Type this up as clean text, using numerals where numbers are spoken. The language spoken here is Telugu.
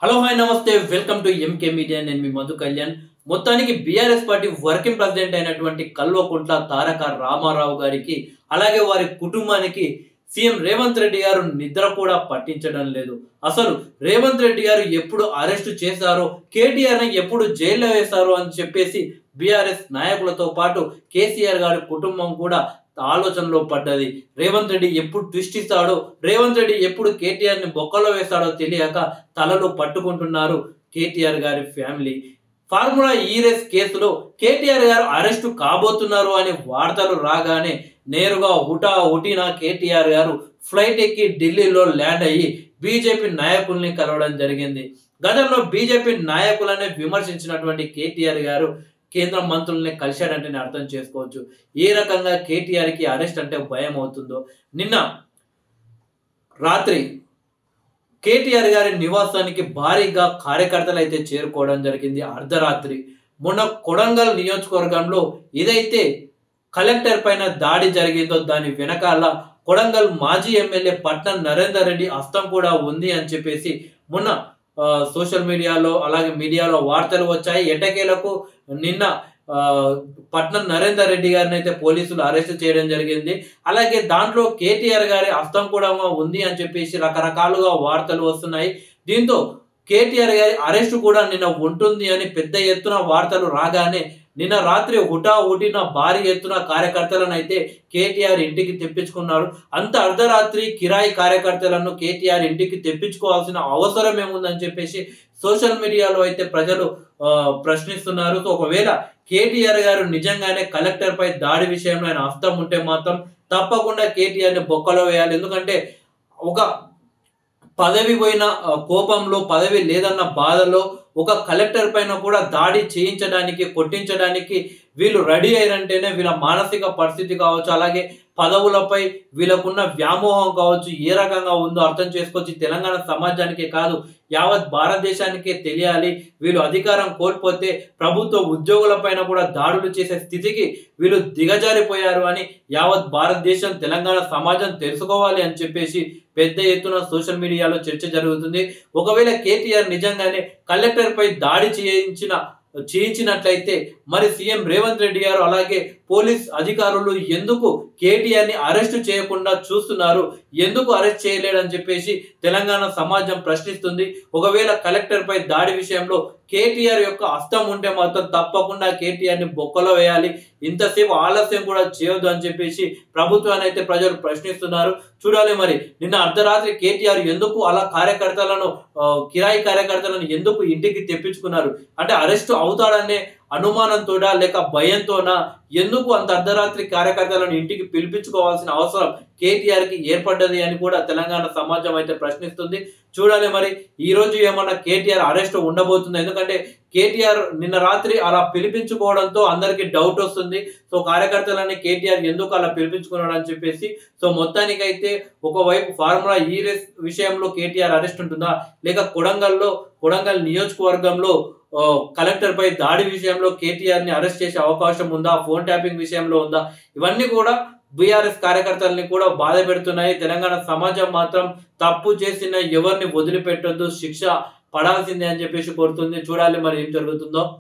హలో హాయ్ నమస్తే వెల్కమ్ టు ఎంకే మీడియా. నేను మీ మధు కళ్యాణ్. మొత్తానికి బీఆర్ఎస్ పార్టీ వర్కింగ్ ప్రెసిడెంట్ అయినటువంటి కల్వకుంట్ల తారక రామారావు గారికి అలాగే వారి కుటుంబానికి సీఎం రేవంత్ రెడ్డి గారు నిద్ర కూడా పట్టించడం లేదు. అసలు రేవంత్ రెడ్డి గారు ఎప్పుడు అరెస్ట్ చేశారో, కేటీఆర్ని ఎప్పుడు జైల్లో వేశారో అని చెప్పేసి బీఆర్ఎస్ నాయకులతో పాటు కేసీఆర్ గారి కుటుంబం కూడా ఆలోచనలో పడ్డది. రేవంత్ రెడ్డి ఎప్పుడు ట్విస్ట్ ఇస్తాడో, రేవంత్ రెడ్డి ఎప్పుడు కేటీఆర్ని బొక్కలో వేస్తాడో తెలియక తలలు పట్టుకుంటున్నారు కేటీఆర్ గారి ఫ్యామిలీ. ఫార్ములా ఈ రేస్ కేసులో కేటీఆర్ గారు అరెస్టు కాబోతున్నారు అనే వార్తలు రాగానే నేరుగా హుటిన కేటీఆర్ గారు ఫ్లైట్ ఎక్కి ఢిల్లీలో ల్యాండ్ అయ్యి బీజేపీ నాయకుల్ని కలవడం జరిగింది. గతంలో బీజేపీ నాయకులనే విమర్శించినటువంటి కేటీఆర్ గారు కేంద్ర మంత్రుల్ని కలిశాడంటేనే అర్థం చేసుకోవచ్చు ఏ రకంగా కేటీఆర్కి అరెస్ట్ అంటే భయం అవుతుందో. నిన్న రాత్రి కేటీఆర్ గారి నివాసానికి భారీగా కార్యకర్తలు అయితే చేరుకోవడం జరిగింది అర్ధరాత్రి. మొన్న కొడంగల్ నియోజకవర్గంలో ఏదైతే కలెక్టర్ పైన దాడి జరిగిందో దాని వెనకాల కొడంగల్ మాజీ ఎమ్మెల్యే పట్నం నరేందర్ రెడ్డి హస్తం కూడా ఉంది అని చెప్పేసి మొన్న సోషల్ మీడియాలో అలాగే మీడియాలో వార్తలు వచ్చాయి. ఎట్టకేలకు నిన్న పట్నం నరేందర్ రెడ్డి గారిని అయితే పోలీసులు అరెస్ట్ చేయడం జరిగింది. అలాగే దాంట్లో కేటీఆర్ గారి హస్తం కూడా ఉంది అని చెప్పేసి రకరకాలుగా వార్తలు వస్తున్నాయి. దీంతో కేటీఆర్ గారి అరెస్ట్ కూడా నిన్న ఉంటుంది అని పెద్ద ఎత్తున వార్తలు రాగానే నిన్న రాత్రి హుటిన భారీ ఎత్తున కార్యకర్తలను అయితే కేటీఆర్ ఇంటికి తెప్పించుకున్నారు. అంత అర్ధరాత్రి కిరాయి కార్యకర్తలను కేటీఆర్ ఇంటికి తెప్పించుకోవాల్సిన అవసరం ఏముందని చెప్పేసి సోషల్ మీడియాలో అయితే ప్రజలు ప్రశ్నిస్తున్నారు. సో ఒకవేళ కేటీఆర్ గారు నిజంగానే కలెక్టర్ పై దాడి విషయంలో ఆయన హస్తం ఉంటే మాత్రం తప్పకుండా కేటీఆర్ని బొక్కలో వేయాలి. ఎందుకంటే ఒక పదవి పోయిన కోపంలో, పదవి లేదన్న బాధలో ఒక కలెక్టర్ పైన కూడా దాడి చేయించడానికి, కొట్టించడానికి వీళ్ళు రెడీ అయ్యారంటేనే వీళ్ళ మానసిక పరిస్థితి కావచ్చు, అలాగే పదవులపై వీళ్ళకున్న వ్యామోహం కావచ్చు ఏ రకంగా ఉందో అర్థం చేసుకోవచ్చు. తెలంగాణ సమాజానికే కాదు యావత్ భారతదేశానికే తెలియాలి. వీళ్ళు అధికారం కోల్పోతే ప్రభుత్వ ఉద్యోగుల పైన కూడా దాడులు చేసే స్థితికి వీళ్ళు దిగజారిపోయారు అని యావత్ భారతదేశం, తెలంగాణ సమాజం తెలుసుకోవాలి అని చెప్పేసి పెద్ద ఎత్తున సోషల్ మీడియాలో చర్చ జరుగుతుంది. ఒకవేళ కేటీఆర్ నిజంగానే కలెక్టర్ పై దాడి చేయించినట్లయితే మరి సీఎం రేవంత్ రెడ్డి గారు అలాగే పోలీస్ అధికారులు ఎందుకు కేటీఆర్ ని అరెస్ట్ చేయకుండా చూస్తున్నారు, ఎందుకు అరెస్ట్ చేయలేడని చెప్పేసి తెలంగాణ సమాజం ప్రశ్నిస్తుంది. ఒకవేళ కలెక్టర్ పై దాడి విషయంలో కేటీఆర్ యొక్క హస్తం ఉంటే మాత్రం తప్పకుండా కేటీఆర్ ని బొక్కలో వేయాలి. ఇంతసేపు ఆలస్యం కూడా చేయొద్దు అని చెప్పేసి ప్రభుత్వాన్ని అయితే ప్రజలు ప్రశ్నిస్తున్నారు. చూడాలి మరి నిన్న అర్ధరాత్రి కేటీఆర్ ఎందుకు అలా కిరాయి కార్యకర్తలను ఎందుకు ఇంటికి తెప్పించుకున్నారు అంటే అరెస్ట్ అవుతాడనే అనుమానంతోడా లేక భయంతోనా ఎందుకు అంత అర్ధరాత్రి కార్యకర్తలను ఇంటికి పిలిపించుకోవాల్సిన అవసరం కేటీఆర్ కి ఏర్పడ్డది అని కూడా తెలంగాణ సమాజం అయితే ప్రశ్నిస్తుంది. చూడాలి మరి ఈ రోజు ఏమన్నా కేటీఆర్ అరెస్ట్ ఉండబోతుంది. ఎందుకంటే కేటీఆర్ నిన్న రాత్రి అలా పిలిపించుకోవడంతో అందరికి డౌట్ వస్తుంది. సో కార్యకర్తలని కేటీఆర్ ఎందుకు అలా పిలిపించుకున్నాడు అని చెప్పేసి. సో మొత్తానికైతే ఒకవైపు ఫార్ములా ఈ రేస్ విషయంలో కేటీఆర్ అరెస్ట్ ఉంటుందా, లేక కొడంగల్ నియోజకవర్గంలో కలెక్టర్ పై దాడి విషయంలో కేటీఆర్ ని అరెస్ట్ చేసే అవకాశం ఉందా, ఫోన్ ట్యాపింగ్ విషయంలో ఉందా, ఇవన్నీ కూడా బీఆర్ఎస్ కార్యకర్తల్ని కూడా బాధ పెడుతున్నాయి. తెలంగాణ సమాజం మాత్రం తప్పు చేసిన ఎవరిని వదిలిపెట్టొద్దు, శిక్ష పడాల్సిందే అని చెప్పేసి కోరుతుంది. చూడాలి మరి ఏం జరుగుతుందో.